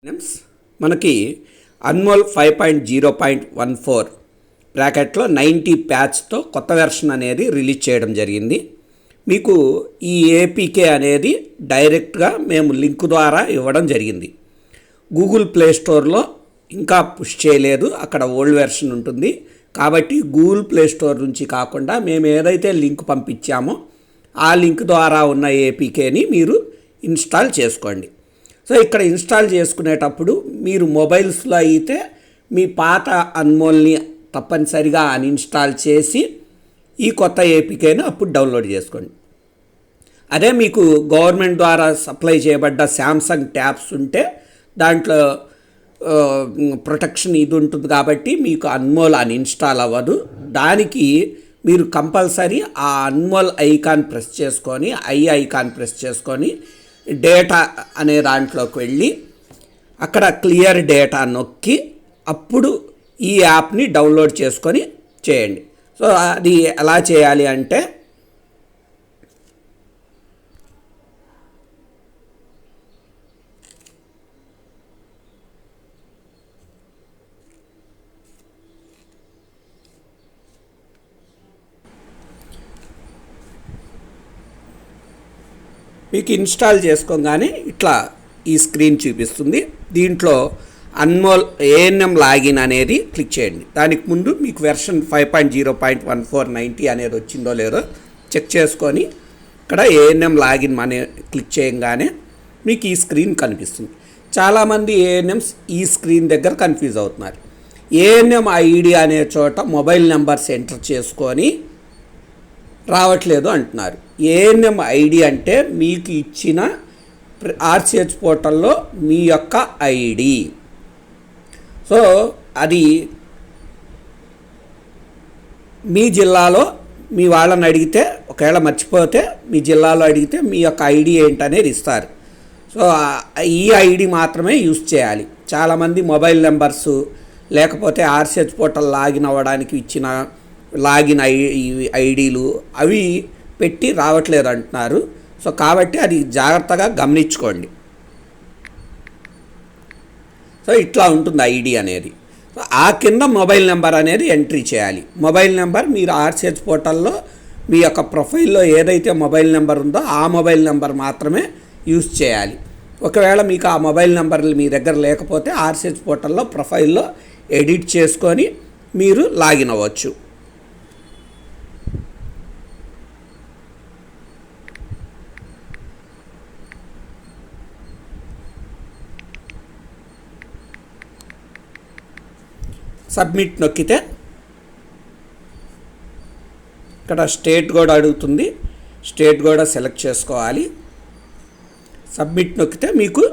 నిమ్స్ మనకి అన్మోల్ 5.0.14 బ్రాకెట్లో 90 ప్యాచ్తో కొత్త వెర్షన్ అనేది రిలీజ్ చేయడం జరిగింది. మీకు ఈ ఏపీకే అనేది డైరెక్ట్గా మేము లింక్ ద్వారా ఇవ్వడం జరిగింది. గూగుల్ ప్లే స్టోర్లో ఇంకా పుష్ చేయలేదు, అక్కడ ఓల్డ్ వెర్షన్ ఉంటుంది. కాబట్టి గూగుల్ ప్లే స్టోర్ నుంచి కాకుండా మేము ఏదైతే లింక్ పంపించామో ఆ లింక్ ద్వారా ఉన్న ఏపీకేని మీరు ఇన్స్టాల్ చేసుకోండి. సో ఇక్కడ ఇన్స్టాల్ చేసుకునేటప్పుడు మీరు మొబైల్స్లో అయితే మీ పాత అన్మోల్ని తప్పనిసరిగా అన్ఇన్స్టాల్ చేసి ఈ కొత్త ఏపీకేని అప్పుడు డౌన్లోడ్ చేసుకోండి. అదే మీకు గవర్నమెంట్ ద్వారా సప్లై చేయబడ్డ శాంసంగ్ ట్యాబ్స్ ఉంటే దాంట్లో ప్రొటెక్షన్ ఇది ఉంటుంది కాబట్టి మీకు అన్మోల్ అన్ఇన్స్టాల్ అవ్వదు. దానికి మీరు కంపల్సరీ ఆ అన్మోల్ ఐకాన్ ప్రెస్ చేసుకొని ఐకాన్ ప్రెస్ చేసుకొని డేటా అనే దాంట్లోకి వెళ్ళి అక్కడ క్లియర్ డేటా నొక్కి అప్పుడు ఈ యాప్ని డౌన్లోడ్ చేసుకొని చేయండి. సో అది ఎలా చేయాలి అంటే మీకు ఇన్స్టాల్ చేసుకోగానే ఇట్లా ఈ స్క్రీన్ చూపిస్తుంది. దీంట్లో అన్మోల్ ఏఎన్ఎం లాగిన్ అనేది క్లిక్ చేయండి. దానికి ముందు మీకు వెర్షన్ 5.0.1490 అనేది వచ్చిందో లేదో చెక్ చేసుకొని ఇక్కడ ఏఎన్ఎం లాగిన్ అనే క్లిక్ చేయగానే మీకు ఈ స్క్రీన్ కనిపిస్తుంది. చాలామంది ఏఎన్ఎంస్ ఈ స్క్రీన్ దగ్గర కన్ఫ్యూజ్ అవుతున్నారు. ఏఎన్ఎం ఐడి అనే చోట మొబైల్ నెంబర్స్ ఎంటర్ చేసుకొని రావట్లేదు అంటున్నారు. ఏఎన్ఎం ఐడి అంటే మీకు ఇచ్చిన ఆర్సిహెచ్ పోర్టల్లో మీ యొక్క ఐడి. సో అది మీ జిల్లాలో మీ వాళ్ళని అడిగితే ఒకవేళ మర్చిపోతే మీ జిల్లాలో అడిగితే మీ యొక్క ఐడి ఏంటనేది ఇస్తారు. సో ఈ ఐడి మాత్రమే యూజ్ చేయాలి. చాలామంది మొబైల్ నెంబర్సు లేకపోతే ఆర్సిహెచ్ పోర్టల్ లాగిన్ అవ్వడానికి ఇచ్చిన లాగిన్ ఐడీలు అవి పెట్టి రావట్లేదు అంటున్నారు. సో కాబట్టి అది జాగ్రత్తగా గమనించుకోండి. సో ఇట్లా ఉంటుంది ఐడి అనేది. సో ఆ కింద మొబైల్ నెంబర్ అనేది ఎంట్రీ చేయాలి. మొబైల్ నెంబర్ మీరు ఆర్సిహెచ్ పోర్టల్లో మీ యొక్క ప్రొఫైల్లో ఏదైతే మొబైల్ నెంబర్ ఉందో ఆ మొబైల్ నెంబర్ మాత్రమే యూజ్ చేయాలి. ఒకవేళ మీకు ఆ మొబైల్ నెంబర్లు మీ దగ్గర లేకపోతే ఆర్సిహెచ్ పోర్టల్లో ప్రొఫైల్లో ఎడిట్ చేసుకొని మీరు లాగిన్ అవ్వచ్చు. సబ్మిట్ నొక్కితే ఇక్కడ స్టేట్ కూడా అడుగుతుంది. స్టేట్ కూడా సెలెక్ట్ చేసుకోవాలి. సబ్మిట్ నొక్కితే మీకు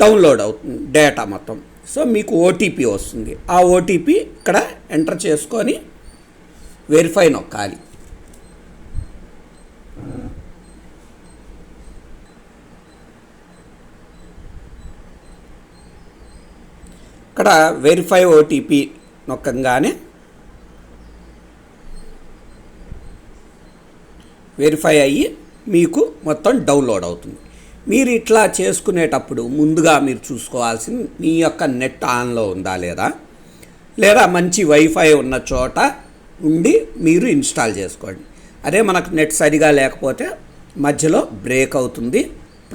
డౌన్లోడ్ అవుతుంది డేటా మొత్తం. సో మీకు ఓటీపీ వస్తుంది. ఆ ఓటీపీ ఇక్కడ ఎంటర్ చేసుకొని వెరిఫై నొక్కాలి. ఇక్కడ వెరిఫై ఓటీపీ నొక్కగానే వెరిఫై అయ్యి మీకు మొత్తం డౌన్లోడ్ అవుతుంది. మీరు ఇట్లా చేసుకునేటప్పుడు ముందుగా మీరు చూసుకోవాల్సింది మీ యొక్క నెట్ ఆన్లో ఉందా లేదా మంచి వైఫై ఉన్న చోట ఉండి మీరు ఇన్స్టాల్ చేసుకోండి. అదే మనకు నెట్ సరిగా లేకపోతే మధ్యలో బ్రేక్ అవుతుంది,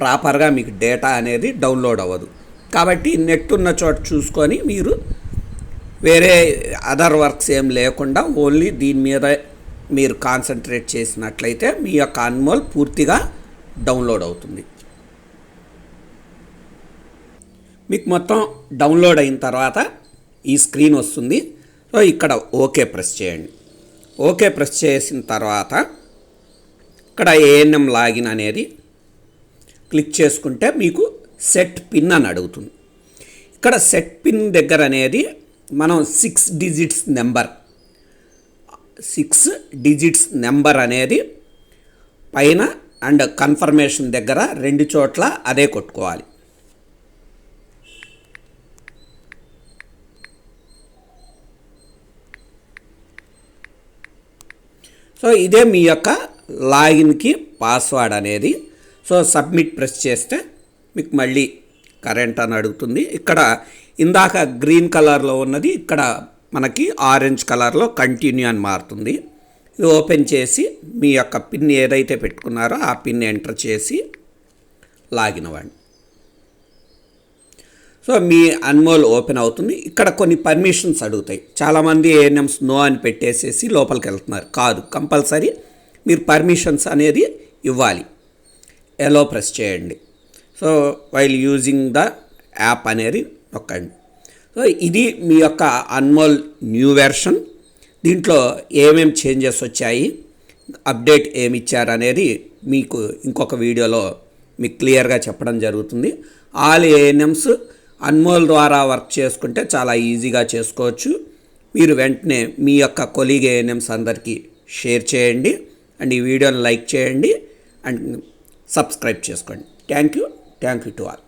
ప్రాపర్గా మీకు డేటా అనేది డౌన్లోడ్ అవ్వదు. కాబట్టి నెట్ ఉన్న చోట చూసుకొని మీరు వేరే అదర్ వర్క్స్ ఏం లేకుండా ఓన్లీ దీని మీద మీరు కాన్సన్ట్రేట్ చేసినట్లయితే మీ యొక్క అన్మోల్ పూర్తిగా డౌన్లోడ్ అవుతుంది. మీకు మొత్తం డౌన్లోడ్ అయిన తర్వాత ఈ స్క్రీన్ వస్తుంది. సో ఇక్కడ ఓకే ప్రెస్ చేయండి. ఓకే ప్రెస్ చేసిన తర్వాత ఇక్కడ ఏఎన్ఎం లాగిన్ అనేది క్లిక్ చేసుకుంటే మీకు సెట్ పిన్ అని అడుగుతుంది. ఇక్కడ సెట్ పిన్ దగ్గర అనేది మనం 6 డిజిట్స్ నెంబర్ అనేది పైన అండ్ కన్ఫర్మేషన్ దగ్గర 2 చోట్ల అదే కొట్టుకోవాలి. సో ఇదే మీ యొక్క లాగిన్కి పాస్వర్డ్ అనేది. సో సబ్మిట్ ప్రెస్ చేస్తే మీకు మళ్ళీ కరెంట్ అని అడుగుతుంది. ఇక్కడ ఇందాక గ్రీన్ కలర్లో ఉన్నది ఇక్కడ మనకి ఆరెంజ్ కలర్లో కంటిన్యూ అని మారుతుంది. ఇది ఓపెన్ చేసి మీ యొక్క పిన్ ఏదైతే పెట్టుకున్నారో ఆ పిన్ ఎంటర్ చేసి లాగిన్ అవ్వండి. సో మీ అన్మోల్ ఓపెన్ అవుతుంది. ఇక్కడ కొన్ని పర్మిషన్స్ అడుగుతాయి. చాలామంది ఏఎన్ఎంస్ నో అని పెట్టేసేసి లోపలికి వెళ్తున్నారు. కాదు, కంపల్సరీ మీరు పర్మిషన్స్ అనేది ఇవ్వాలి. ఎలో ప్రెస్ చేయండి. So while using the app అనేది నొక్కండి. సో ఇది మీ యొక్క అన్మోల్ న్యూ వెర్షన్. దీంట్లో ఏమేమి చేంజెస్ వచ్చాయి, అప్డేట్ ఏమి ఇచ్చారనేది మీకు ఇంకొక వీడియోలో మీకు క్లియర్గా చెప్పడం జరుగుతుంది. ఆల్ ఏఎన్ఎంస్ అన్మోల్ ద్వారా వర్క్ చేసుకుంటే చాలా ఈజీగా చేసుకోవచ్చు. మీరు వెంటనే మీ యొక్క కొలీగ్ ఏఎన్ఎంస్ అందరికీ షేర్ చేయండి అండ్ ఈ వీడియోని లైక్ చేయండి అండ్ సబ్స్క్రైబ్ చేసుకోండి. Thank you to all.